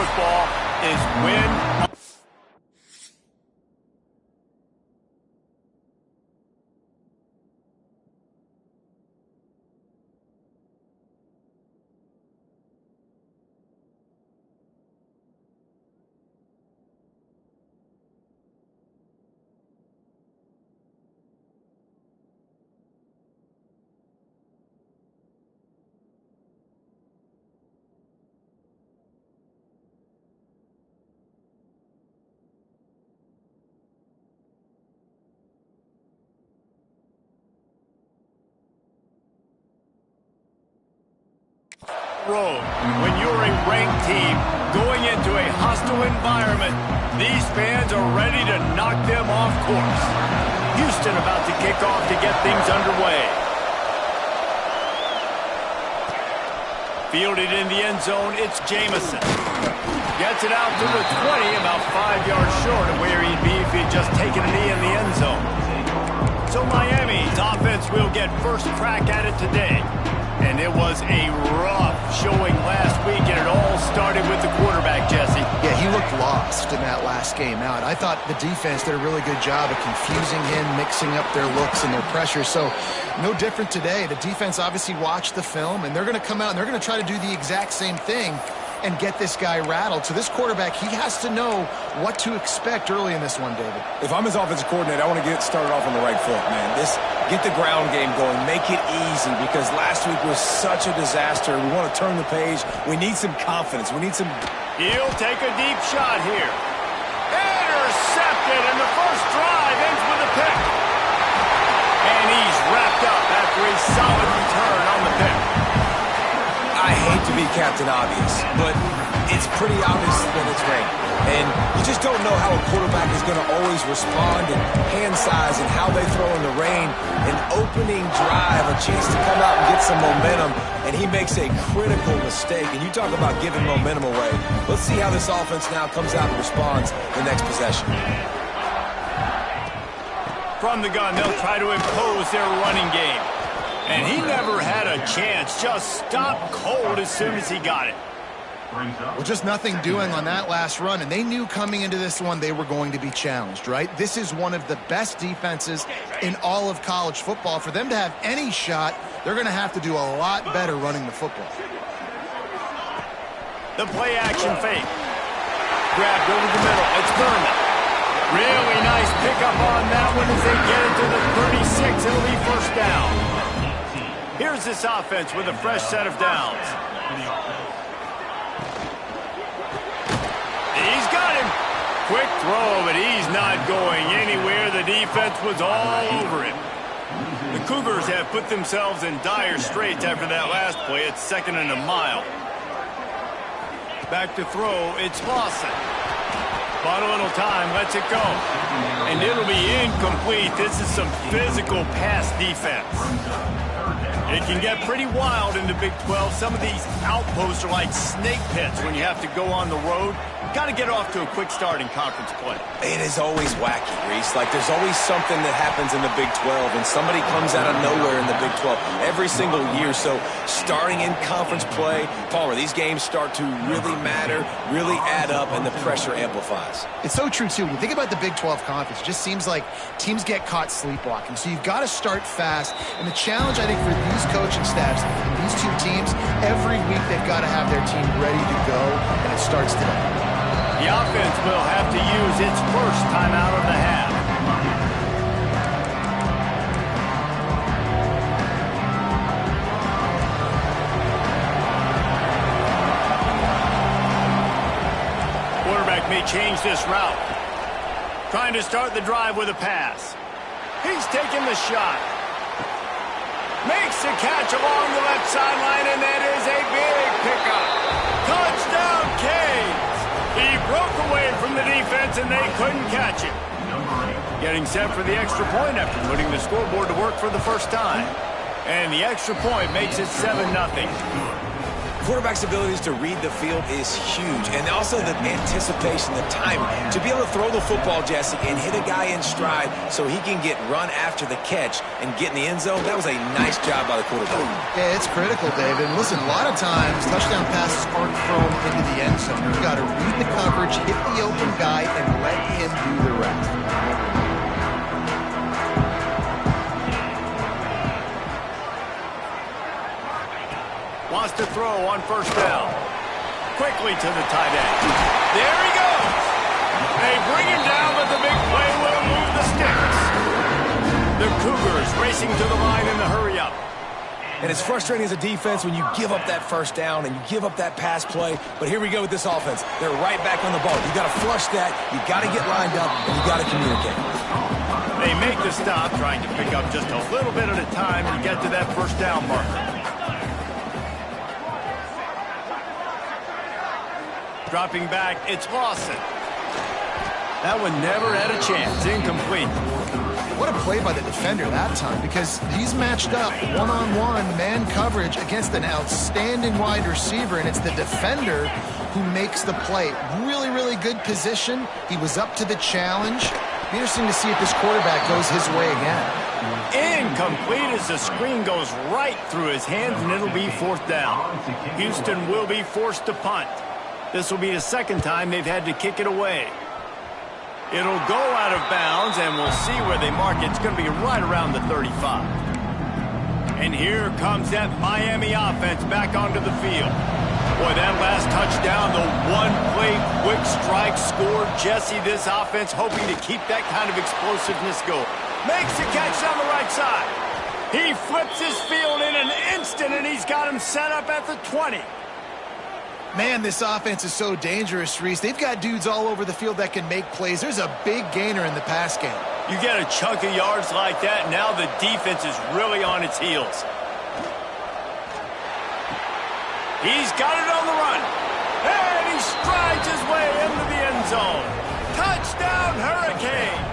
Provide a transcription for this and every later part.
football is win. Road. When you're a ranked team going into a hostile environment, these fans are ready to knock them off course. Houston about to kick off to get things underway. Fielded in the end zone, it's Jamison. Gets it out to the 20, about 5 yards short of where he'd be if he'd just taken a knee in the end zone. So Miami's offense will get first crack at it today. And it was a rough showing last week, and it all started with the quarterback, Jesse. Yeah, he looked lost in that last game out. I thought the defense did a really good job of confusing him, mixing up their looks and their pressure. So no different today. The defense obviously watched the film, and they're going to come out and they're going to try to do the exact same thing and get this guy rattled. So this quarterback, he has to know what to expect early in this one, David. If I'm his offensive coordinator, I want to get started off on the right foot, man. Get the ground game going. Make it easy, because last week was such a disaster. We want to turn the page. We need some confidence. We need some... He'll take a deep shot here. Intercepted, and the first drive ends with a pick. And he's wrapped up after a solid return on the pick. I hate to be Captain Obvious, but it's pretty obvious that it's raining. And you just don't know how a quarterback is going to always respond, and hand size and how they throw in the rain. An opening drive, a chance to come out and get some momentum, and he makes a critical mistake. And you talk about giving momentum away. Let's see how this offense now comes out and responds the next possession. From the gun, they'll try to impose their running game. And he never had a chance, just stopped cold as soon as he got it. Well, just nothing doing on that last run, and they knew coming into this one they were going to be challenged, right? This is one of the best defenses in all of college football. For them to have any shot, they're going to have to do a lot better running the football. The play action fake. Grabbed over the middle. It's Thurman. Really nice pickup on that one as they get it to the 36. It'll be first down. Here's this offense with a fresh set of downs. He's got him. Quick throw, but he's not going anywhere. The defense was all over him. The Cougars have put themselves in dire straits after that last play. It's 2nd and a mile. Back to throw, it's Lawson. Bought a little time, lets it go. And it'll be incomplete. This is some physical pass defense. It can get pretty wild in the Big 12. Some of these outposts are like snake pits when you have to go on the road. Got to get off to a quick start in conference play. It is always wacky, Reese. Like, there's always something that happens in the Big 12, and somebody comes out of nowhere in the Big 12 every single year. So starting in conference play, Palmer, these games start to really matter, really add up, and the pressure amplifies. It's so true, too. When you think about the Big 12 conference, it just seems like teams get caught sleepwalking. So you've got to start fast. And the challenge, I think, for these coaching staffs and these two teams, every week they've got to have their team ready to go, and it starts today. The offense will have to use its first timeout of the half. Quarterback may change this route. Trying to start the drive with a pass. He's taking the shot. Makes the catch along the left sideline, and that is a big pickup. Touchdown, Canes! He broke away from the defense, and they couldn't catch him. Getting set for the extra point after putting the scoreboard to work for the first time. And the extra point makes it 7-0. Quarterback's abilities to read the field is huge, and also the anticipation, the timing. To be able to throw the football, Jesse, and hit a guy in stride so he can get run after the catch and get in the end zone, that was a nice job by the quarterback. Yeah, it's critical, David. And listen, a lot of times touchdown passes aren't thrown into the end zone. You've got to read the coverage, hit the open guy, and let him do the rest. Wants to throw on first down. Quickly to the tight end. There he goes. They bring him down, but the big play will move the sticks. The Cougars racing to the line in the hurry-up. And it's frustrating as a defense when you give up that first down and you give up that pass play. But here we go with this offense. They're right back on the ball. You got to flush that. You got to get lined up, and you got to communicate. They make the stop, trying to pick up just a little bit at a time to get to that first down marker. Dropping back, it's Lawson. That one never had a chance. Incomplete. What a play by the defender that time, because he's matched up one-on-one man coverage against an outstanding wide receiver, and it's the defender who makes the play. Really, really good position. He was up to the challenge. Be interesting to see if this quarterback goes his way again. Incomplete as the screen goes right through his hands, and it'll be fourth down. Houston will be forced to punt. This will be the second time they've had to kick it away. It'll go out of bounds, and we'll see where they mark it. It's going to be right around the 35. And here comes that Miami offense back onto the field. Boy, that last touchdown, the one-play quick strike score. Jesse, this offense hoping to keep that kind of explosiveness going. Makes the catch down the right side. He flips his field in an instant, and he's got him set up at the 20. Man, this offense is so dangerous, Reese. They've got dudes all over the field that can make plays. There's a big gainer in the pass game. You get a chunk of yards like that, now the defense is really on its heels. He's got it on the run. And he strides his way into the end zone. Touchdown, Hurricanes!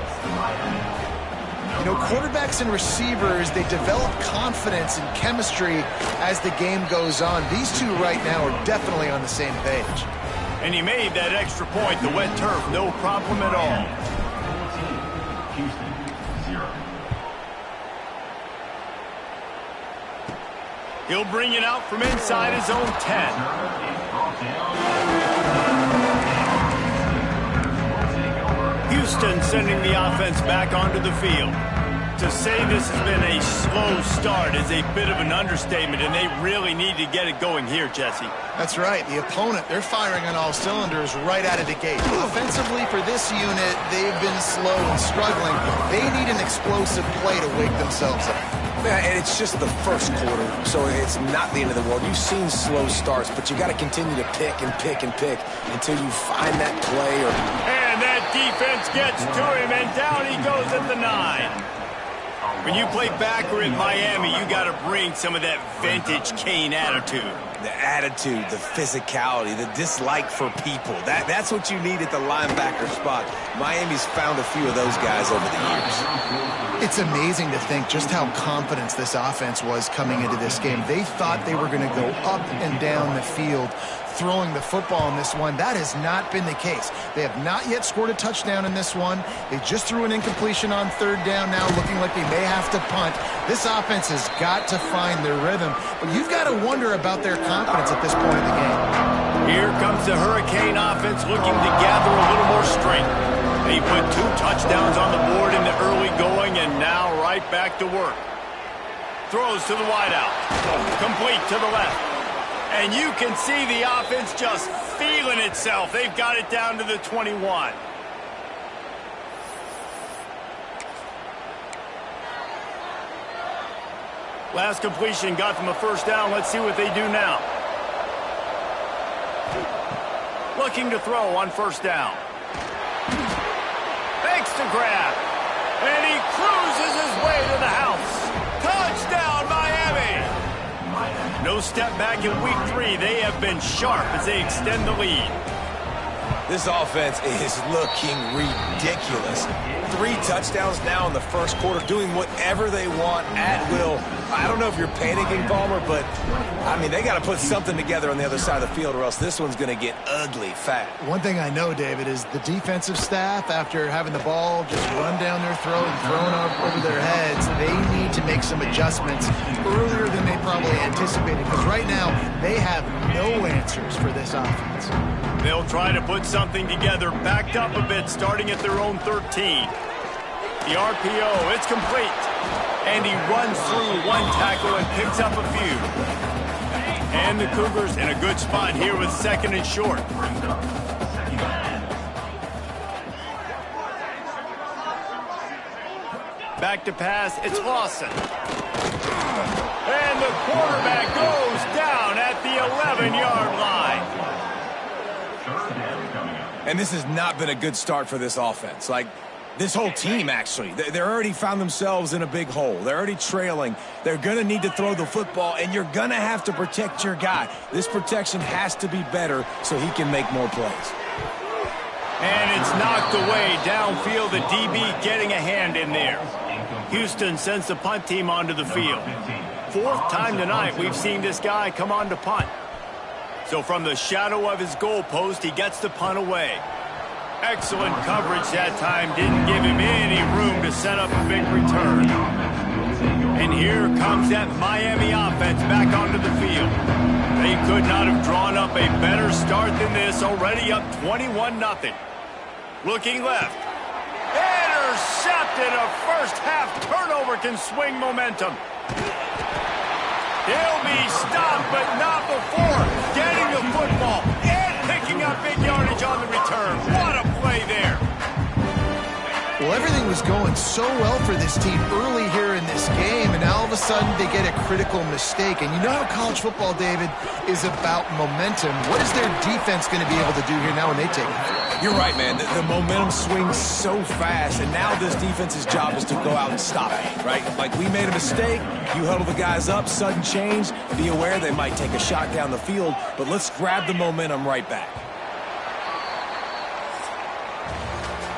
You know, quarterbacks and receivers, they develop confidence and chemistry as the game goes on. These two right now are definitely on the same page. And he made that extra point, the wet turf, no problem at all. Houston, 0. He'll bring it out from inside his own 10. Houston sending the offense back onto the field. To say this has been a slow start is a bit of an understatement, and they really need to get it going here, Jesse. That's right. The opponent, they're firing on all cylinders right out of the gate. Offensively, for this unit, they've been slow and struggling. They need an explosive play to wake themselves up. Yeah, and it's just the first quarter, so it's not the end of the world. You've seen slow starts, but you got to continue to pick and pick and pick until you find that play. And that defense gets to him, and down he goes at the 9. When you play backer in Miami, you got to bring some of that vintage Kane attitude. The attitude, the physicality, the dislike for people. That's what you need at the linebacker spot. Miami's found a few of those guys over the years. It's amazing to think just how confident this offense was coming into this game. They thought they were going to go up and down the field throwing the football in this one. That has not been the case. They have not yet scored a touchdown in this one. They just threw an incompletion on third down now, looking like they may have to punt. This offense has got to find their rhythm, but you've got to wonder about their confidence at this point in the game. Here comes the Hurricane offense looking to gather a little more strength. They put 2 touchdowns on the board in the early going, and now right back to work. Throws to the wideout. Complete to the left. And you can see the offense just feeling itself. They've got it down to the 21. Last completion got them a first down. Let's see what they do now. Looking to throw on first down. Makes the grab. And he cruises his way to the house. Touchdown, Miami! No step back in week 3. They have been sharp as they extend the lead. This offense is looking ridiculous. 3 touchdowns now in the first quarter, doing whatever they want at will. I don't know if you're panicking, Palmer, but, I mean, they got to put something together on the other side of the field or else this one's going to get ugly fast. One thing I know, David, is the defensive staff, after having the ball just run down their throat and thrown over their heads, they need to make some adjustments earlier than they probably anticipated, because right now they have no answers for this offense. They'll try to put something together, backed up a bit, starting at their own 13. The RPO, it's complete. And he runs through 1 tackle and picks up a few. And the Cougars in a good spot here with 2nd and short. Back to pass, it's Lawson. And the quarterback goes down at the 11-yard line. And this has not been a good start for this offense. Like, this whole team, actually. They're already found themselves in a big hole. They're already trailing. They're going to need to throw the football, and you're going to have to protect your guy. This protection has to be better so he can make more plays. And it's knocked away downfield. The DB getting a hand in there. Houston sends the punt team onto the field. 4th time tonight we've seen this guy come on to punt. So from the shadow of his goalpost, he gets the punt away. Excellent coverage that time. Didn't give him any room to set up a big return. And here comes that Miami offense back onto the field. They could not have drawn up a better start than this, already up 21-0. Looking left. Intercepted. A first-half turnover can swing momentum. He'll be stopped, but not before getting the football and picking up big yardage on the return. What a play there. Well, everything was going so well for this team early here in this game, and all of a sudden they get a critical mistake. And you know how college football, David, is about momentum. What is their defense going to be able to do here now when they take it? You're right, man. The momentum swings so fast, and now this defense's job is to go out and stop it, right? Like, we made a mistake, you huddle the guys up, sudden change, be aware they might take a shot down the field, but let's grab the momentum right back.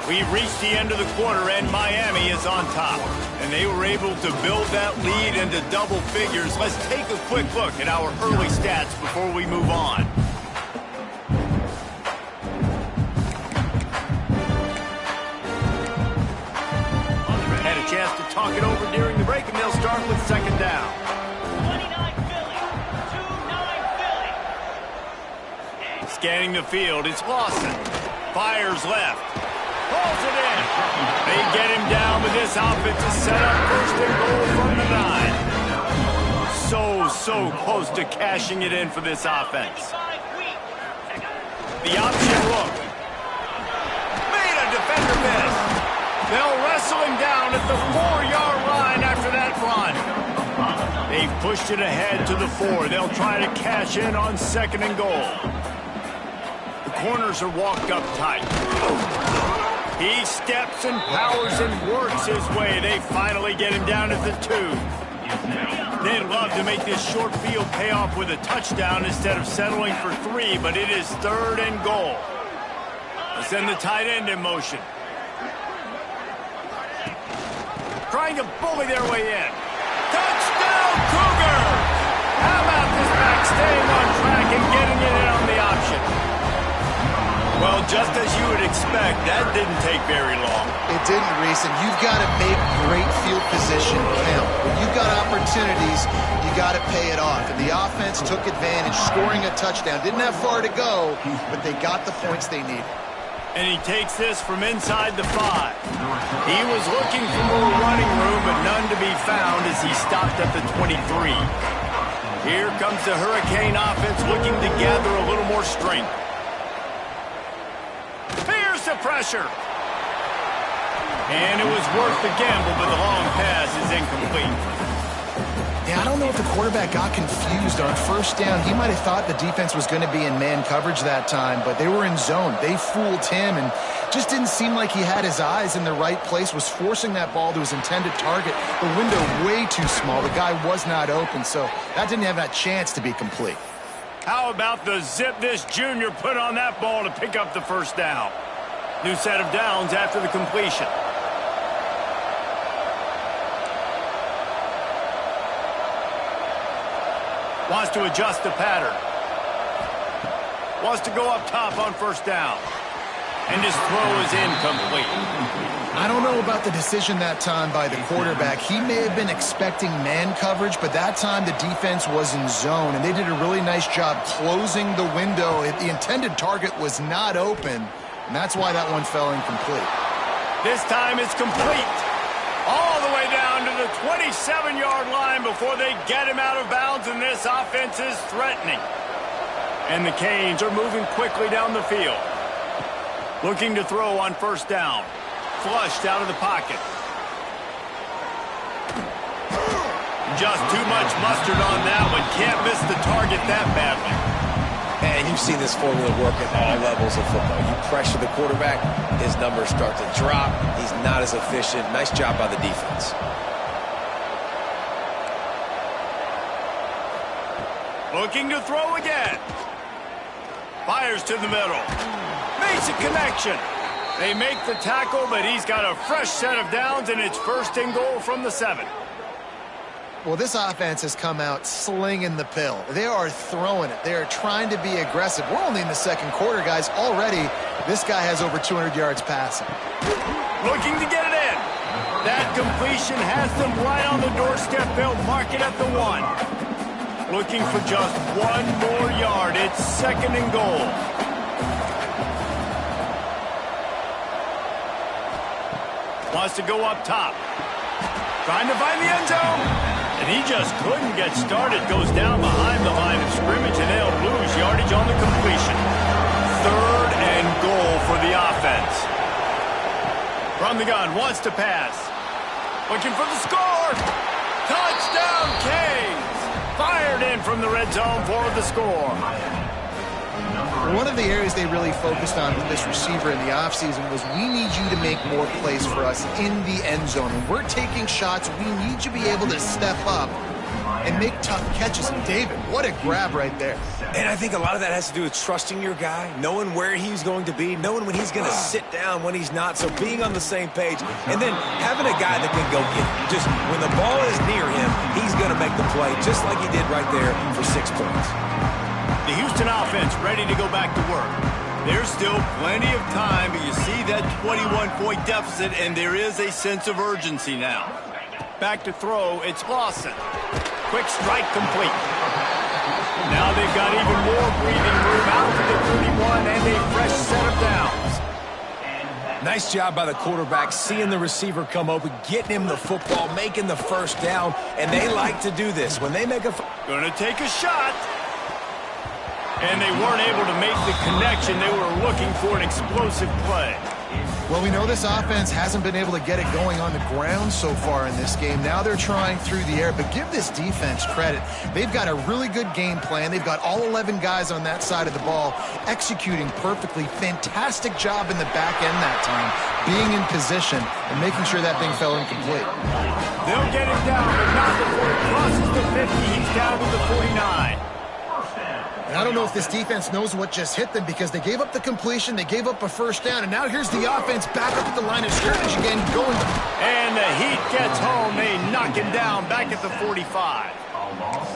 We've reached the end of the quarter, and Miami is on top. And they were able to build that lead into double figures. Let's take a quick look at our early stats before we move on. Had a chance to talk it over during the break, and they'll start with 2nd down. 29 Philly. 2-9 Philly. Scanning the field, it's Lawson. Fires left. Pulls it in. They get him down with this offense to set up 1st and goal from the 9. So close to cashing it in for this offense. The option look. Made a defender miss. They'll wrestle him down at the 4-yard line after that run. They've pushed it ahead to the 4. They'll try to cash in on 2nd and goal. The corners are walked up tight. He steps and powers and works his way. They finally get him down at the 2. They'd love to make this short field pay off with a touchdown instead of settling for 3, but it is 3rd and goal. They send the tight end in motion. Trying to bully their way in. Touchdown, Cougars! How about this back staying on track and getting it in on the option? Well, just as you would expect, that didn't take very long. It didn't, Reese, and you've got to make great field position count. When you've got opportunities, you got to pay it off. And the offense took advantage, scoring a touchdown. Didn't have far to go, but they got the points they needed. And he takes this from inside the 5. He was looking for more running room, but none to be found as he stopped at the 23. Here comes the Hurricane offense looking to gather a little more strength. Here's the pressure. And it was worth the gamble, but the long pass is incomplete. Yeah, I don't know if the quarterback got confused on 1st down. He might have thought the defense was going to be in man coverage that time, but they were in zone. They fooled him and just didn't seem like he had his eyes in the right place, was forcing that ball to his intended target. The window way too small. The guy was not open, so that didn't have that chance to be complete. How about the zip this junior put on that ball to pick up the first down? New set of downs after the completion. Wants to adjust the pattern. Wants to go up top on first down. And his throw is incomplete. I don't know about the decision that time by the quarterback. He may have been expecting man coverage, but that time the defense was in zone, and they did a really nice job closing the window. The intended target was not open, and that's why that one fell incomplete. This time it's complete. All the way down to the 27-yard line before they get him out of bounds, and this offense is threatening. And the Canes are moving quickly down the field. Looking to throw on first down. Flushed out of the pocket. Just too much mustard on that one. Can't miss the target that badly. And you've seen this formula work at all levels of football. You pressure the quarterback, his numbers start to drop. He's not as efficient. Nice job by the defense. Looking to throw again. Fires to the middle. Makes a connection. They make the tackle, but he's got a fresh set of downs, and it's first and goal from the 7. Well, this offense has come out slinging the pill. They are throwing it. They are trying to be aggressive. We're only in the second quarter, guys. Already, this guy has over 200 yards passing. Looking to get it in. That completion has them right on the doorstep. They'll mark it at the 1. Looking for just one more yard. It's second and goal. Wants to go up top. Trying to find the end zone. And he just couldn't get started. Goes down behind the line of scrimmage, and they'll lose yardage on the completion. Third and goal for the offense. From the gun, wants to pass. Looking for the score. Touchdown, Canes. Fired in from the red zone for the score. One of the areas they really focused on with this receiver in the offseason was we need you to make more plays for us in the end zone. When we're taking shots, we need you to be able to step up and make tough catches. And David, what a grab right there. And I think a lot of that has to do with trusting your guy, knowing where he's going to be, knowing when he's going to sit down, when he's not. So being on the same page, and then having a guy that can go get it. Just when the ball is near him, he's going to make the play, just like he did right there for 6 points. The Houston offense ready to go back to work. There's still plenty of time, but you see that 21-point deficit, and there is a sense of urgency now. Back to throw, it's Lawson. Quick strike complete. Now they've got even more breathing room out to the 31 and a fresh set of downs. Nice job by the quarterback, seeing the receiver come open, getting him the football, making the first down, and they like to do this. When they make a... Gonna take a shot. And they weren't able to make the connection. They were looking for an explosive play. Well, we know this offense hasn't been able to get it going on the ground so far in this game. Now they're trying through the air, but give this defense credit. They've got a really good game plan. They've got all 11 guys on that side of the ball executing perfectly. Fantastic job in the back end that time, being in position and making sure that thing fell incomplete. They'll get it down, but not before it crosses the 50. He's down to the 49. And I don't know if this defense knows what just hit them because they gave up the completion, they gave up a first down, and now here's the offense back up at the line of scrimmage again going. And the Heat gets home. They knock him down back at the 45.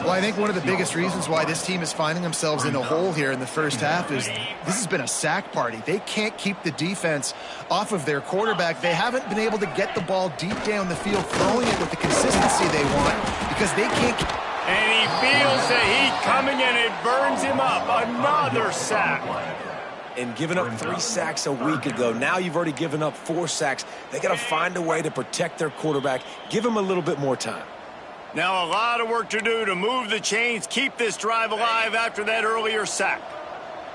Well, I think one of the biggest reasons why this team is finding themselves in a hole here in the first half is this has been a sack party. They can't keep the defense off of their quarterback. They haven't been able to get the ball deep down the field, throwing it with the consistency they want because they can't. And he feels the heat coming in. It burns him up. Another sack. And giving up 3 sacks a week ago. Now you've already given up 4 sacks. They got to find a way to protect their quarterback. Give him a little bit more time. Now a lot of work to do to move the chains, keep this drive alive after that earlier sack.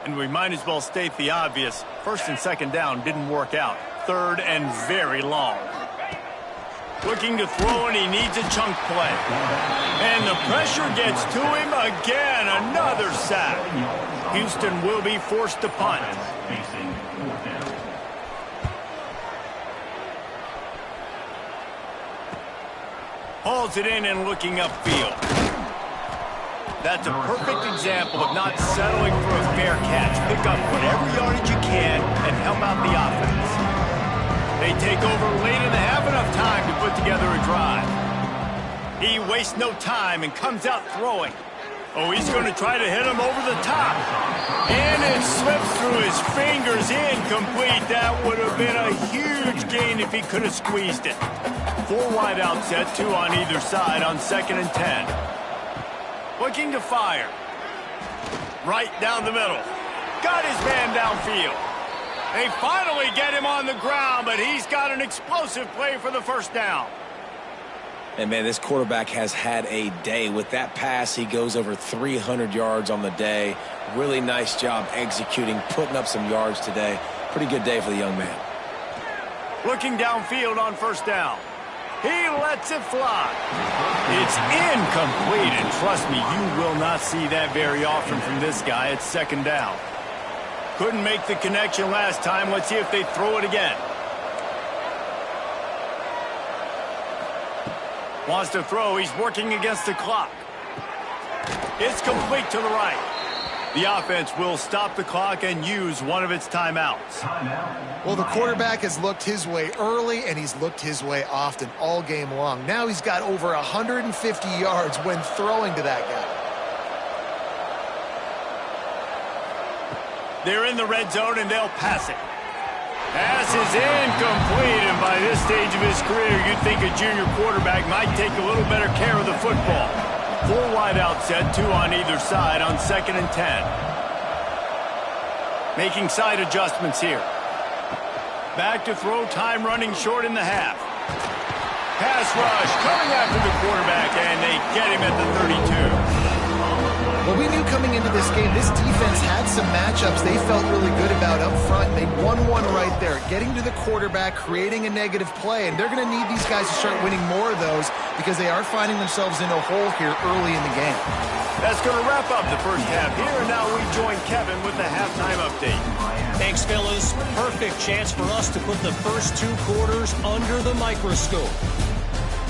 And we might as well state the obvious. First and second down didn't work out. Third and very long. Looking to throw, and he needs a chunk play. And the pressure gets to him again. Another sack. Houston will be forced to punt. Hauls it in and looking upfield. That's a perfect example of not settling for a fair catch. Pick up whatever yardage you can and help out the offense. They take over late in the half, enough time to put together a drive. He wastes no time and comes out throwing. Oh, he's going to try to hit him over the top. And it slips through his fingers, incomplete. That would have been a huge gain if he could have squeezed it. 4 wide out set, 2 on either side on 2nd and 10. Looking to fire. Right down the middle. Got his man downfield. They finally get him on the ground, but he's got an explosive play for the first down. And, man, this quarterback has had a day. With that pass, he goes over 300 yards on the day. Really nice job executing, putting up some yards today. Pretty good day for the young man. Looking downfield on 1st down. He lets it fly. It's incomplete, and trust me, you will not see that very often from this guy. It's 2nd down. Couldn't make the connection last time. Let's see if they throw it again. Wants to throw. He's working against the clock. It's complete to the right. The offense will stop the clock and use one of its timeouts. Well, the quarterback has looked his way early, and he's looked his way often all game long. Now he's got over 150 yards when throwing to that guy. They're in the red zone, and they'll pass it. Pass is incomplete, and by this stage of his career, you'd think a junior quarterback might take a little better care of the football. 4 wide out set, 2 on either side on 2nd and 10. Making side adjustments here. Back to throw, time running short in the half. Pass rush coming after the quarterback, and they get him at the 32. Well, we knew coming into this game, this defense had some matchups they felt really good about up front. They won one right there, getting to the quarterback, creating a negative play, and they're going to need these guys to start winning more of those because they are finding themselves in a hole here early in the game. That's going to wrap up the first half here, and now we join Kevin with the halftime update. Thanks, fellas. Perfect chance for us to put the first 2 quarters under the microscope.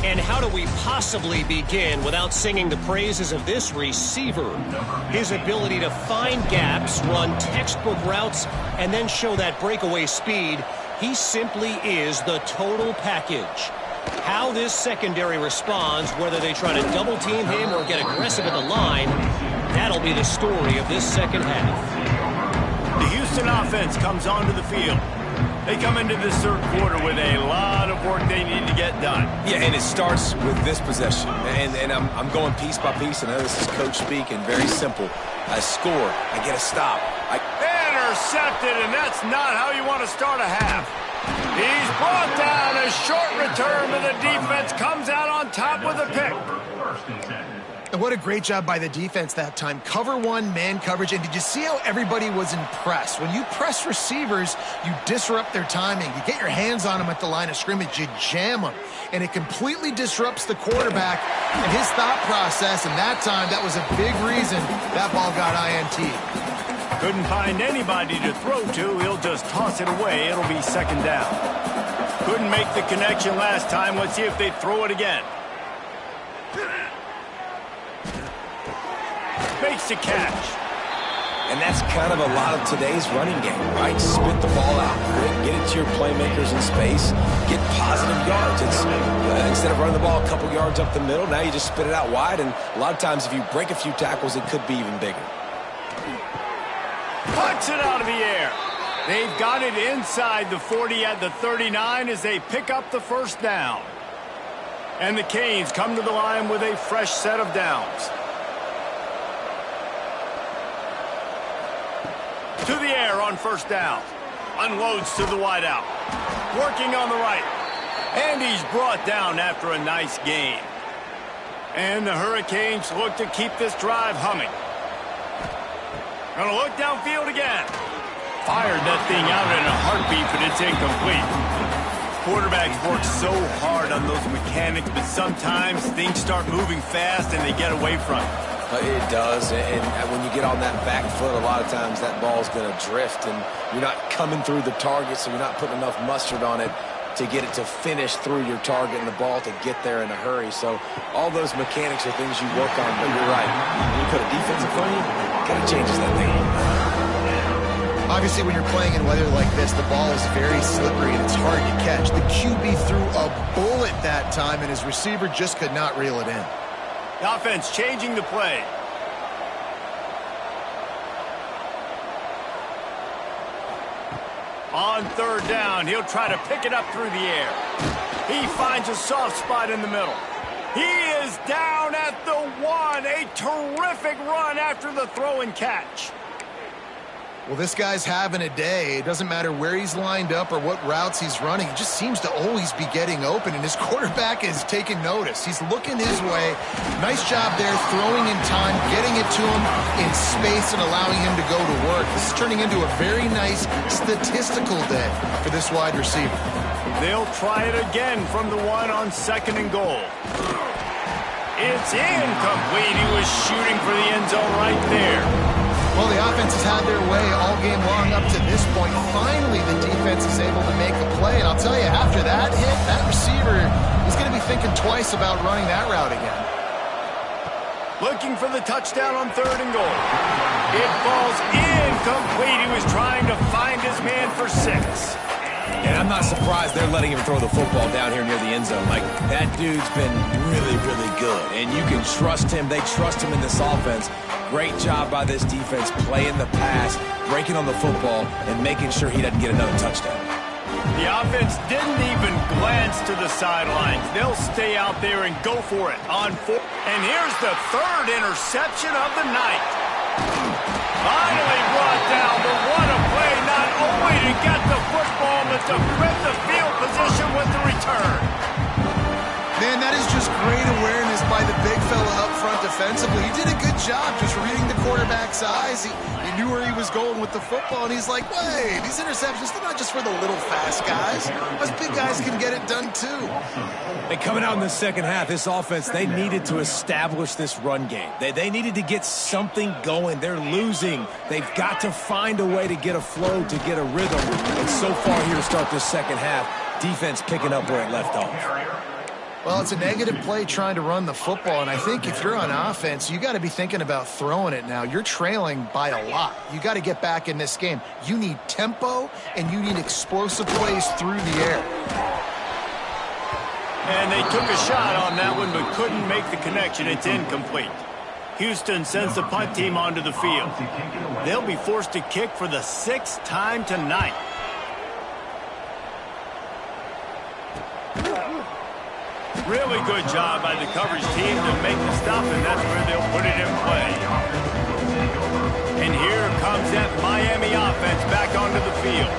And how do we possibly begin without singing the praises of this receiver? His ability to find gaps, run textbook routes, and then show that breakaway speed. He simply is the total package. How this secondary responds, whether they try to double-team him or get aggressive at the line, that'll be the story of this second half. The Houston offense comes onto the field. They come into this 3rd quarter with a lot of work they need to get done. Yeah, and it starts with this possession. And I'm going piece by piece, and I know this is coach speak, and very simple. I score. I get a stop. Intercepted, and that's not how you want to start a half. He's brought down. A short return, but the defense comes out on top with a pick. And what a great job by the defense that time. Cover 1, man coverage. And did you see how everybody was impressed? When you press receivers, you disrupt their timing. You get your hands on them at the line of scrimmage. You jam them. And it completely disrupts the quarterback and his thought process. And that time, that was a big reason that ball got INT. Couldn't find anybody to throw to. He'll just toss it away. It'll be 2nd down. Couldn't make the connection last time. Let's see if they throw it again. Makes a catch. And that's kind of a lot of today's running game, right? Spit the ball out quick, get it to your playmakers in space, get positive yards. It's instead of running the ball a couple yards up the middle, now you just spit it out wide, and a lot of times if you break a few tackles, it could be even bigger. Puts it out of the air. They've got it inside the 40 at the 39 as they pick up the 1st down. And the Canes come to the line with a fresh set of downs. To the air on 1st down. Unloads to the wideout. Working on the right. And he's brought down after a nice gain. And the Hurricanes look to keep this drive humming. Gonna look downfield again. Fired that thing out in a heartbeat, but it's incomplete. Quarterbacks work so hard on those mechanics, but sometimes things start moving fast and they get away from it. It does, and when you get on that back foot, a lot of times that ball's going to drift, and you're not coming through the target, so you're not putting enough mustard on it. to get it to finish through your target and the ball to get there in a hurry. So all those mechanics are things you work on, but you're right. When you put a defense in front of you, it kind of changes that thing. Obviously, when you're playing in weather like this, the ball is very slippery and it's hard to catch. The QB threw a bullet that time, and his receiver just could not reel it in. The offense changing the play. On third down, he'll try to pick it up through the air. He finds a soft spot in the middle. He is down at the 1. A terrific run after the throw and catch. Well, this guy's having a day. It doesn't matter where he's lined up or what routes he's running. He just seems to always be getting open, and his quarterback is taking notice. He's looking his way. Nice job there, throwing in time, getting it to him in space and allowing him to go to work. This is turning into a very nice statistical day for this wide receiver. They'll try it again from the 1 on 2nd and goal. It's incomplete. He was shooting for the end zone right there. Well, the offense has had their way all game long up to this point. Finally, the defense is able to make a play. And I'll tell you, after that hit, that receiver is going to be thinking twice about running that route again. Looking for the touchdown on 3rd and goal. It falls incomplete. He was trying to find his man for 6. And I'm not surprised they're letting him throw the football down here near the end zone. Like, that dude's been really, really good. And you can trust him. They trust him in this offense. Great job by this defense playing the pass, breaking on the football, and making sure he doesn't get another touchdown. The offense didn't even glance to the sidelines. They'll stay out there and go for it on 4. And here's the 3rd interception of the night. Finally brought down, but what a play, not only to get the football, but to flip the field position with the return. Man, that is just great awareness by the big fella up front defensively. He did a good job just reading the quarterback's eyes. He knew where he was going with the football, and he's like, wait, these interceptions, they're not just for the little fast guys. Us big guys can get it done too. And coming out in the second half, this offense, they needed to establish this run game. They needed to get something going. They're losing. They've got to find a way to get a flow, to get a rhythm. And so far here to start this second half, defense picking up where it left off. Well, it's a negative play trying to run the football, and I think if you're on offense, you got to be thinking about throwing it now. You're trailing by a lot. You got to get back in this game. You need tempo, and you need explosive plays through the air. And they took a shot on that one, but couldn't make the connection. It's incomplete. Houston sends the punt team onto the field. They'll be forced to kick for the 6th time tonight. Really good job by the coverage team to make the stop, and that's where they'll put it in play. And here comes that Miami offense back onto the field.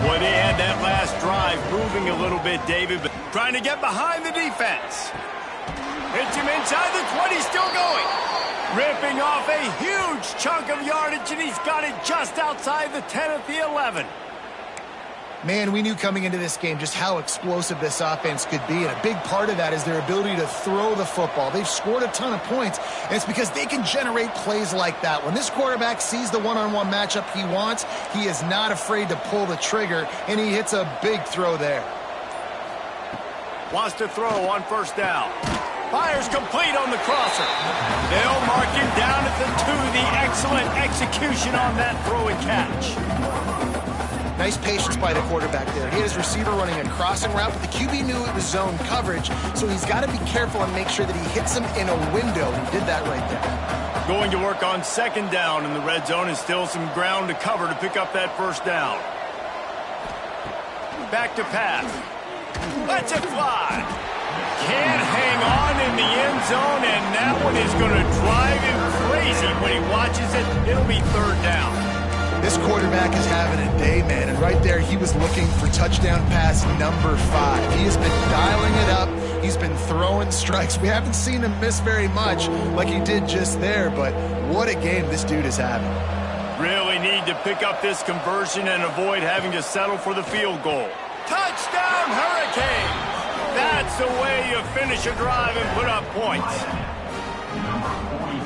Boy, they had that last drive moving a little bit, David, but trying to get behind the defense. Hits him inside the 20, still going. Ripping off a huge chunk of yardage, and he's got it just outside the 10 at the 11. Man, we knew coming into this game just how explosive this offense could be, and a big part of that is their ability to throw the football. They've scored a ton of points, and it's because they can generate plays like that. When this quarterback sees the one-on-one matchup he wants, he is not afraid to pull the trigger, and he hits a big throw there. Wants to throw on 1st down. Fires complete on the crosser. They'll mark him down at the 2. The excellent execution on that throw and catch. Nice patience by the quarterback there. He had his receiver running a crossing route, but the QB knew it was zone coverage, so he's got to be careful and make sure that he hits him in a window. He did that right there. Going to work on 2nd down in the red zone, and still some ground to cover to pick up that 1st down. Back to pass. Lets it fly. Can't hang on in the end zone, and that one is going to drive him crazy when he watches it. It'll be 3rd down. This quarterback is having a day, man, and right there he was looking for touchdown pass number 5. He has been dialing it up. He's been throwing strikes. We haven't seen him miss very much like he did just there, but what a game this dude is having. Really need to pick up this conversion and avoid having to settle for the field goal. Touchdown, Hurricanes! That's the way you finish a drive and put up points.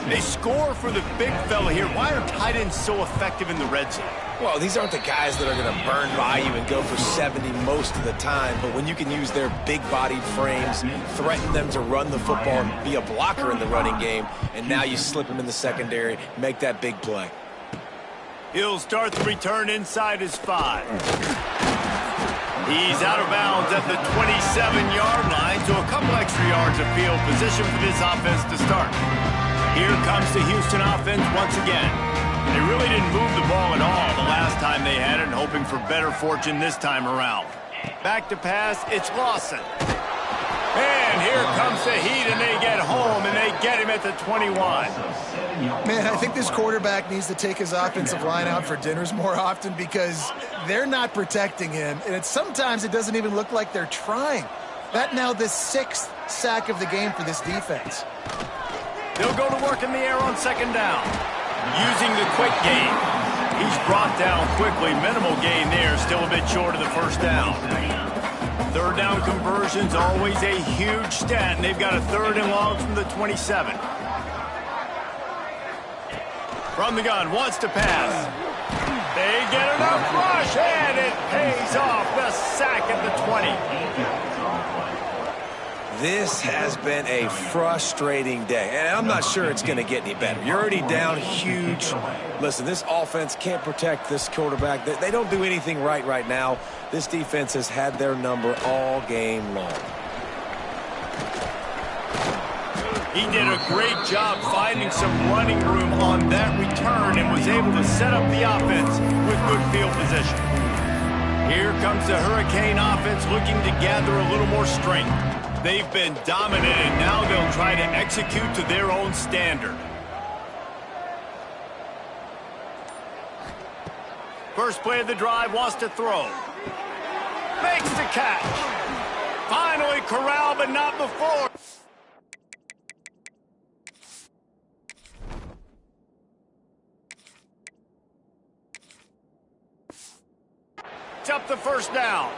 They score for the big fella here. Why are tight ends so effective in the red zone? Well, these aren't the guys that are going to burn by you and go for 70 most of the time, but when you can use their big-bodied frames, threaten them to run the football and be a blocker in the running game, and now you slip them in the secondary, make that big play. He'll start the return inside his 5. He's out of bounds at the 27-yard line, so a couple extra yards of field position for this offense to start. Here comes the Houston offense once again. They really didn't move the ball at all the last time they had it, and hoping for better fortune this time around. Back to pass, it's Lawson. And here comes the heat, and they get home, and they get him at the 21. Man, I think this quarterback needs to take his offensive line out for dinners more often because they're not protecting him, and sometimes it doesn't even look like they're trying. That now the 6th sack of the game for this defense. They'll go to work in the air on second down. Using the quick game. He's brought down quickly. Minimal gain there. Still a bit short of the first down. Third down conversion's always a huge stat, and they've got a 3rd and long from the 27. From the gun, wants to pass. They get enough rush, and it pays off. The sack at the 20. This has been a frustrating day, and I'm not sure it's going to get any better. You're already down huge. Listen, this offense can't protect this quarterback. They don't do anything right now. This defense has had their number all game long. He did a great job finding some running room on that return and was able to set up the offense with good field position. Here comes the Hurricane offense looking to gather a little more strength. They've been dominant, and now they'll try to execute to their own standard. First play of the drive, wants to throw. Makes the catch. Finally corralled, but not before. It's up the first down.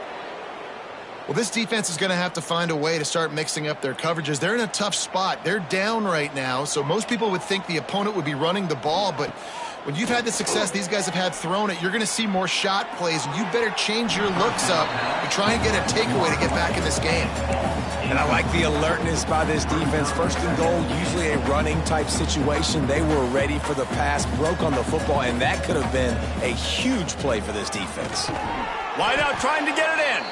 Well, this defense is going to have to find a way to start mixing up their coverages. They're in a tough spot. They're down right now, so most people would think the opponent would be running the ball, but when you've had the success these guys have had throwing it, you're going to see more shot plays, and you better change your looks up and try and get a takeaway to get back in this game. And I like the alertness by this defense. First and goal, usually a running type situation. They were ready for the pass, broke on the football, and that could have been a huge play for this defense. Wide out trying to get it in.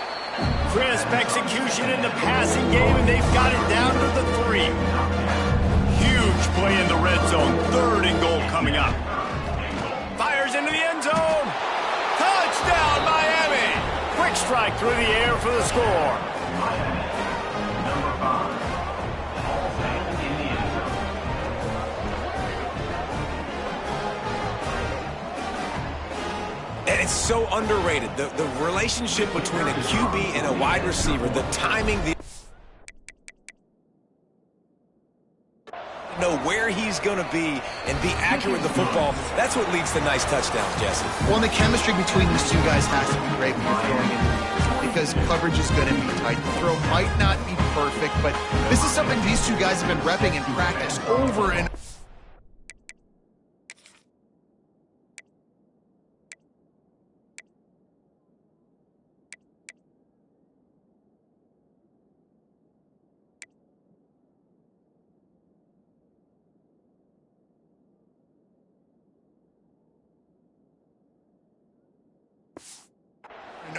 Crisp execution in the passing game, and they've got it down to the 3. Huge play in the red zone. 3rd and goal coming up. Fires into the end zone. Touchdown, Miami. Quick strike through the air for the score. And it's so underrated. The relationship between a QB and a wide receiver, the timing, know where he's going to be and be accurate with the football. That's what leads to nice touchdowns, Jesse. Well, and the chemistry between these two guys has to be great when you're throwing in because coverage is going to be tight. The throw might not be perfect, but this is something these two guys have been repping in practice over and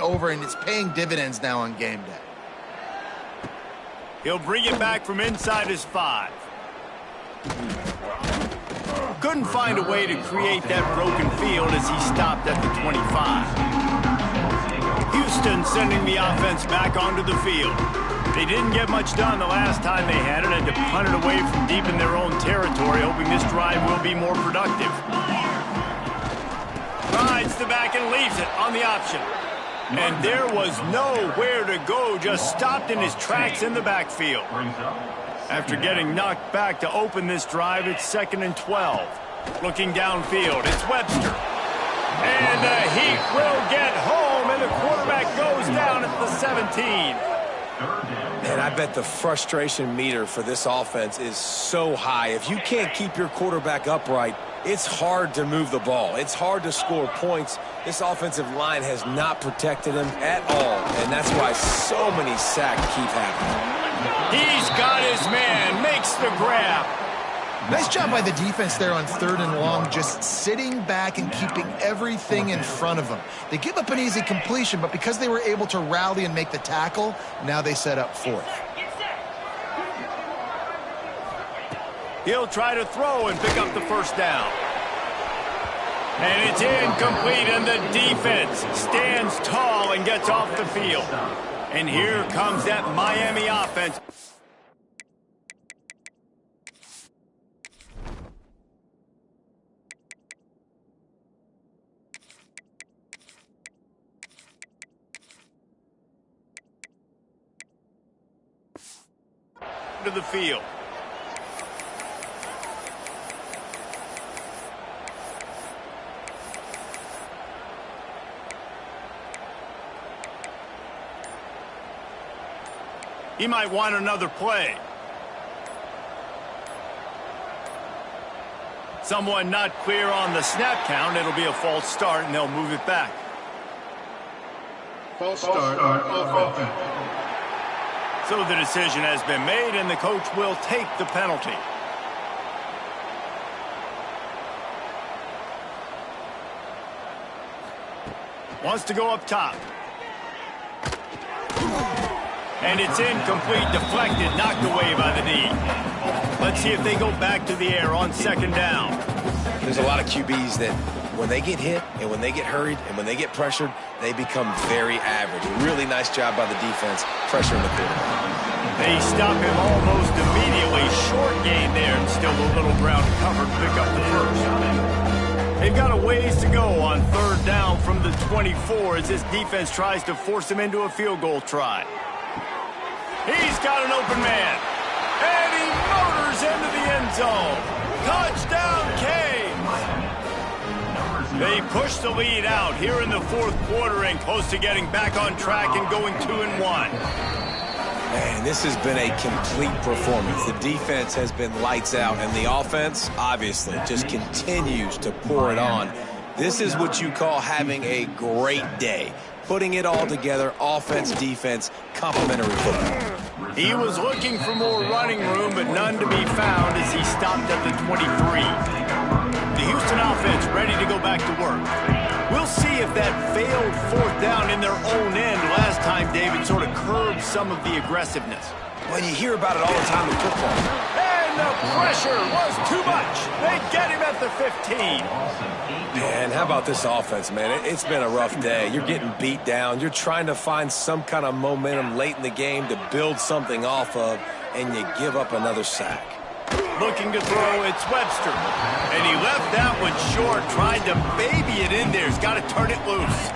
over, and it's paying dividends now on game day. He'll bring it back from inside his 5. Couldn't find a way to create that broken field as he stopped at the 25. Houston sending the offense back onto the field. They didn't get much done the last time they had it, and to punt it away from deep in their own territory, hoping this drive will be more productive. Rides the back and leaves it on the option. And there was nowhere to go, just stopped in his tracks in the backfield. After getting knocked back to open this drive, it's 2nd and 12. Looking downfield, it's Webster. And the Heat will get home, and the quarterback goes down at the 17. And I bet the frustration meter for this offense is so high. If you can't keep your quarterback upright, it's hard to move the ball. It's hard to score points. This offensive line has not protected him at all, and that's why so many sacks keep happening. He's got his man, makes the grab. Nice job by the defense there on 3rd and long, just sitting back and keeping everything in front of them. They give up an easy completion, but because they were able to rally and make the tackle, now they set up 4th. He'll try to throw and pick up the first down. And it's incomplete, and the defense stands tall and gets off the field. And here comes that Miami offense. To the field. He might want another play. Someone not clear on the snap count. It'll be a false start, and they'll move it back. False start offense. So the decision has been made, and the coach will take the penalty. Wants to go up top. And it's incomplete, deflected, knocked away by the knee. Let's see if they go back to the air on 2nd down. There's a lot of QBs that when they get hit and when they get hurried and when they get pressured, they become very average. Really nice job by the defense pressuring the quarterback. They stop him almost immediately. Short gain there, and still a little ground covered. Pick up the first. They've got a ways to go on 3rd down from the 24 as this defense tries to force him into a field goal try. He's got an open man. And he motors into the end zone. Touchdown, Canes. They push the lead out here in the 4th quarter and close to getting back on track and going 2-1. Man, this has been a complete performance. The defense has been lights out, and the offense, obviously, just continues to pour it on. This is what you call having a great day. Putting it all together, offense, defense, complementary football. He was looking for more running room, but none to be found as he stopped at the 23. The Houston offense ready to go back to work. We'll see if that failed 4th down in their own end last time, David, sort of curbed some of the aggressiveness. Well, you hear about it all the time in football. And the pressure was too much. They get him at the 15. Man, how about this offense, man? It's been a rough day. You're getting beat down. You're trying to find some kind of momentum late in the game to build something off of, and you give up another sack. Looking to throw, it's Webster. And he left that one short, tried to baby it in there. He's got to turn it loose.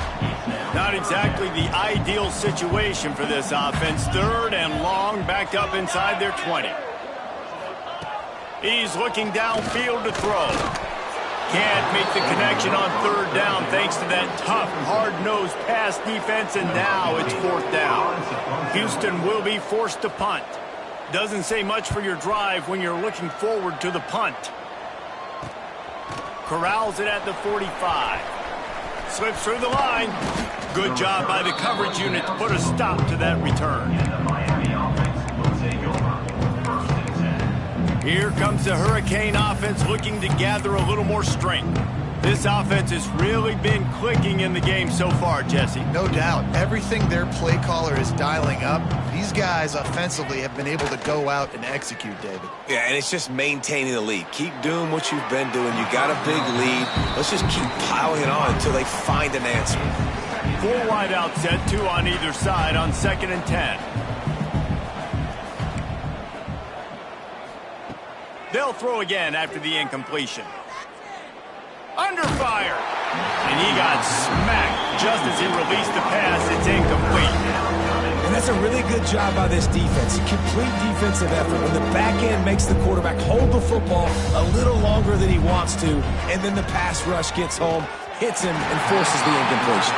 Not exactly the ideal situation for this offense. 3rd and long, backed up inside their 20. He's looking downfield to throw. Can't make the connection on 3rd down thanks to that tough, hard-nosed pass defense, and now it's 4th down. Houston will be forced to punt. Doesn't say much for your drive when you're looking forward to the punt. Corrals it at the 45. Slips through the line. Good job by the coverage unit to put a stop to that return. Here comes the Hurricane offense looking to gather a little more strength. This offense has really been clicking in the game so far, Jesse. No doubt. Everything their play caller is dialing up, these guys offensively have been able to go out and execute, David. Yeah, and it's just maintaining the lead. Keep doing what you've been doing. You got a big lead. Let's just keep piling it on until they find an answer. 4 wide out set, 2 on either side on 2nd and 10. They'll throw again after the incompletion. Under fire. And he got smacked just as he released the pass. It's incomplete. And that's a really good job by this defense. A complete defensive effort when the back end makes the quarterback hold the football a little longer than he wants to, and then the pass rush gets home, hits him, and forces the incompletion.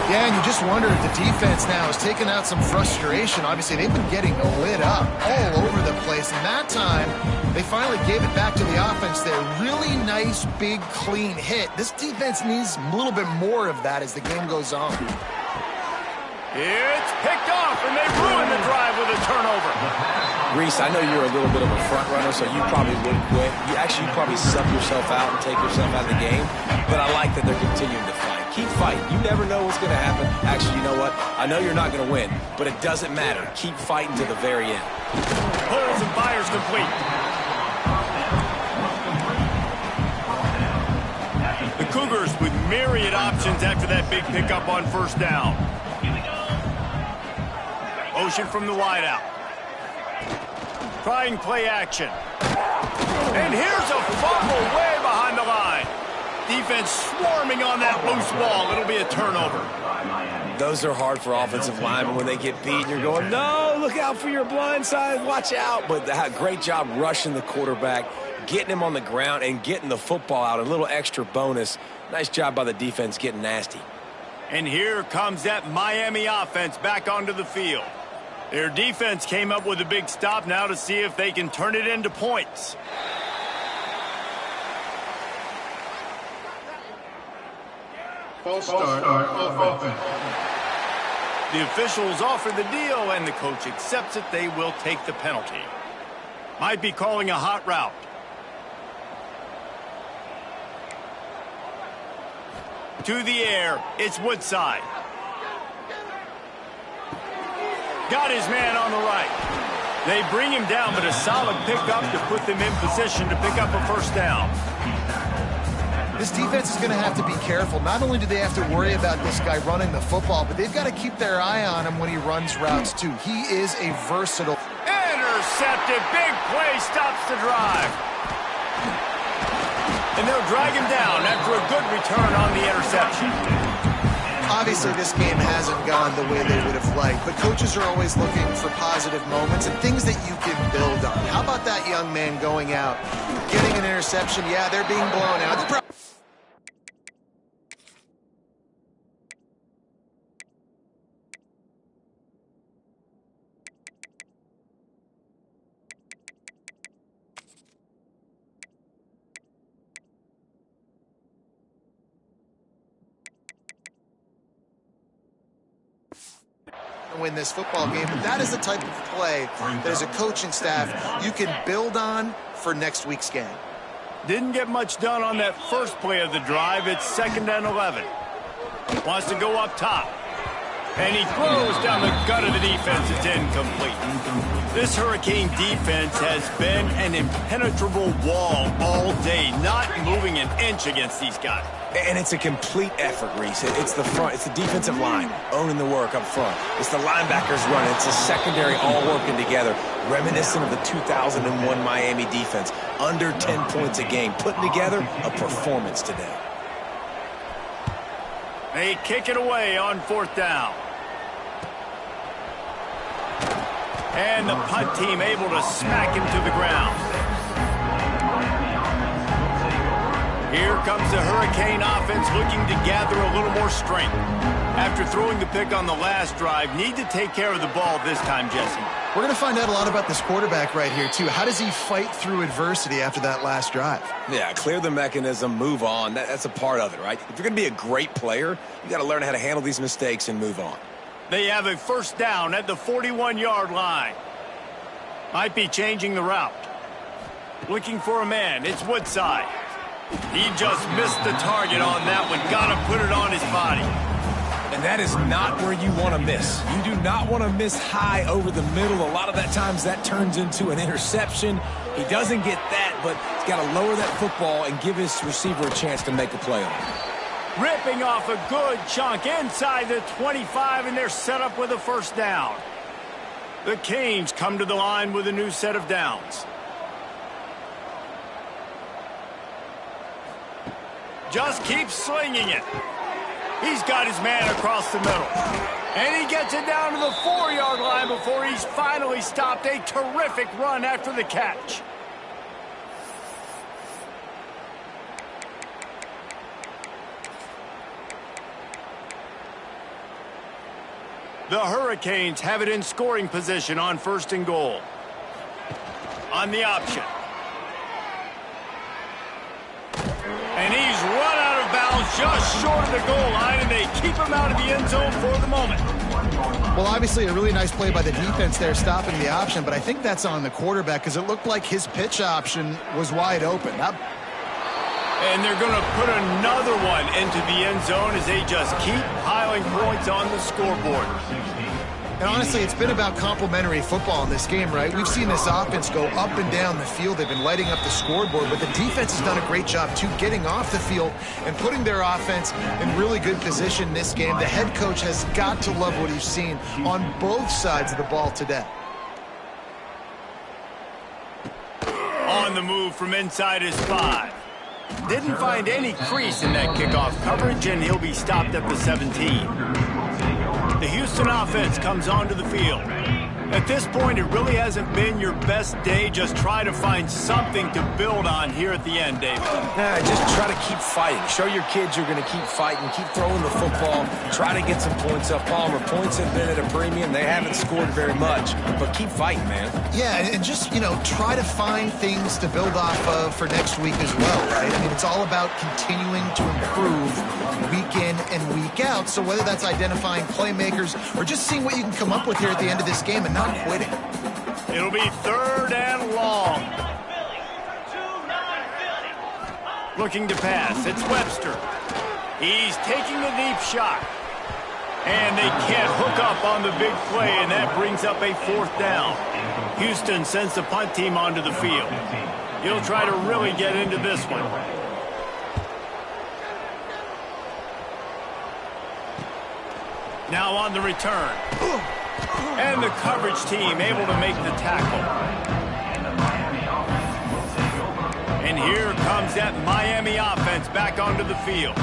Yeah, and you just wonder if the defense now has taken out some frustration. Obviously, they've been getting lit up all over the place. And that time, they finally gave it back to the offense there. Really nice, big, clean hit. This defense needs a little bit more of that as the game goes on. It's picked off, and they ruin the drive with a turnover. Reese, I know you're a little bit of a front runner, so you probably would quit. You probably sub yourself out and take yourself out of the game. But I like that they're continuing to fight. Keep fighting. You never know what's going to happen. Actually, you know what? I know you're not going to win, but it doesn't matter. Keep fighting to the very end. Pulls and fires complete. The Cougars with myriad options after that big pickup on first down. Motion from the wideout. Trying play action. And here's a fumble way behind the line. Defense swarming on that loose ball. It'll be a turnover. Those are hard for offensive linemen when they get beat. You're going, no, look out for your blind side. Watch out. But great job rushing the quarterback, getting him on the ground, and getting the football out. A little extra bonus. Nice job by the defense getting nasty. And here comes that Miami offense back onto the field. Their defense came up with a big stop now to see if they can turn it into points. False start of offense. The officials offer the deal, and the coach accepts it. They will take the penalty. Might be calling a hot route. To the air, it's Woodside. Got his man on the right. They bring him down, but a solid pickup to put them in position to pick up a first down. This defense is going to have to be careful. Not only do they have to worry about this guy running the football, but they've got to keep their eye on him when he runs routes, too. He is a versatile. Intercepted. Big play stops the drive. And they'll drag him down after a good return on the interception. Obviously, this game hasn't gone the way they would have liked, but coaches are always looking for positive moments and things that you can build on. How about that young man going out, getting an interception? Yeah, they're being blown out. Win this football game, but that is the type of play that as a coaching staff you can build on for next week's game. Didn't get much done on that first play of the drive. It's 2nd and 11. Wants to go up top. And he throws down the gut of the defense. It's incomplete. This Hurricane defense has been an impenetrable wall all day, not moving an inch against these guys. And it's a complete effort, Reese. It's the front. It's the defensive line owning the work up front. It's the linebackers running. It's the secondary all working together, reminiscent of the 2001 Miami defense. Under 10 points a game, putting together a performance today. They kick it away on 4th down. And the punt team able to smack him to the ground. Here comes the Hurricane offense looking to gather a little more strength. After throwing the pick on the last drive, need to take care of the ball this time, Jesse. We're going to find out a lot about this quarterback right here, too. How does he fight through adversity after that last drive? Yeah, clear the mechanism, move on. That's a part of it, right? If you're going to be a great player, you got to learn how to handle these mistakes and move on. They have a first down at the 41-yard line. Might be changing the route. Looking for a man. It's Woodside. He just missed the target on that one. Got to put it on his body. And that is not where you want to miss. You do not want to miss high over the middle. A lot of that times that turns into an interception. He doesn't get that, but he's got to lower that football and give his receiver a chance to make a play on it. Ripping off a good chunk inside the 25, and they're set up with a first down. The Canes come to the line with a new set of downs. Just keeps slinging it. He's got his man across the middle. And he gets it down to the 4-yard line before he's finally stopped. A terrific run after the catch. The Hurricanes have it in scoring position on 1st and goal. On the option. And he's run out of bounds just short of the goal line, and they keep him out of the end zone for the moment. Well, obviously a really nice play by the defense there stopping the option, but I think that's on the quarterback because it looked like his pitch option was wide open. And they're going to put another one into the end zone as they just keep piling points on the scoreboard. And honestly, it's been about complementary football in this game, right? We've seen this offense go up and down the field. They've been lighting up the scoreboard, but the defense has done a great job, too, getting off the field and putting their offense in really good position in this game. The head coach has got to love what he's seen on both sides of the ball today. On the move from inside his 5. Didn't find any crease in that kickoff coverage, and he'll be stopped at the 17. The Houston offense comes onto the field. At this point, it really hasn't been your best day. Just try to find something to build on here at the end, David. Yeah, just try to keep fighting. Show your kids you're going to keep fighting. Keep throwing the football. Try to get some points up. Palmer, points have been at a premium. They haven't scored very much, but keep fighting, man. Yeah, and just, try to find things to build off of for next week as well, right? I mean, it's all about continuing to improve week in and week out. So whether that's identifying playmakers or just seeing what you can come up with here at the end of this game and not quitting. It'll be 3rd and long. Looking to pass. It's Webster. He's taking a deep shot. And they can't hook up on the big play, and that brings up a 4th down. Houston sends the punt team onto the field. He'll try to really get into this one. Now on the return. And the coverage team able to make the tackle. And here comes that Miami offense back onto the field.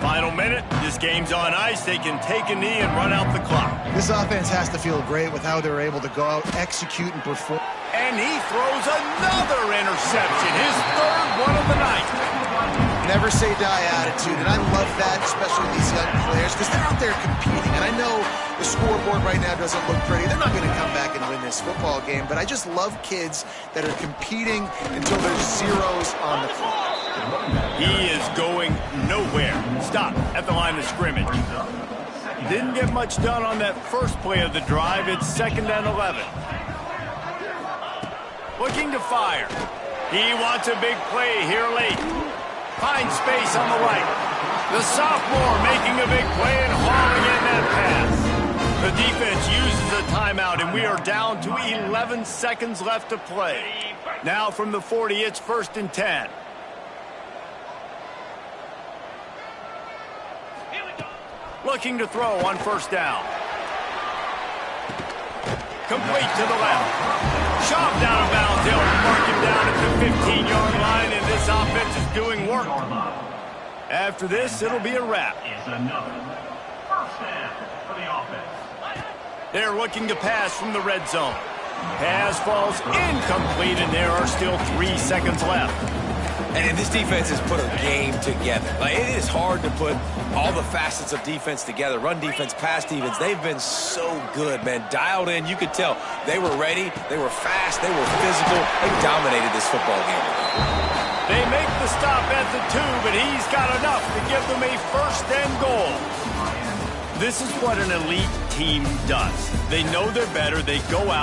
Final minute, this game's on ice. They can take a knee and run out the clock. This offense has to feel great with how they're able to go out, execute, and perform. And he throws another interception, his 3rd one of the night. Never say die attitude, and I love that, especially these young players, because they're out there competing. And I know the scoreboard right now doesn't look pretty. They're not going to come back and win this football game, but I just love kids that are competing until there's zeros on the clock. He is going nowhere. Stop at the line of scrimmage. Didn't get much done on that first play of the drive. It's 2nd and 11. Looking to fire. He wants a big play here late. Finds space on the right. The sophomore making a big play and hauling in that pass. The defense uses a timeout, and we are down to 11 seconds left to play. Now from the 40, it's 1st and 10. Looking to throw on 1st down. Complete to the left. Shoved out of bounds. They'll mark him down at the 15-yard line, and this offense is doing work. After this, it'll be a wrap. They're looking to pass from the red zone. Pass falls incomplete, and there are still 3 seconds left. And this defense has put a game together. Like, it is hard to put all the facets of defense together. Run defense, pass defense. They've been so good, man. Dialed in. You could tell they were ready. They were fast. They were physical. They dominated this football game. They make the stop at the 2, but he's got enough to give them a 1st and goal. This is what an elite team does. They know they're better. They go out.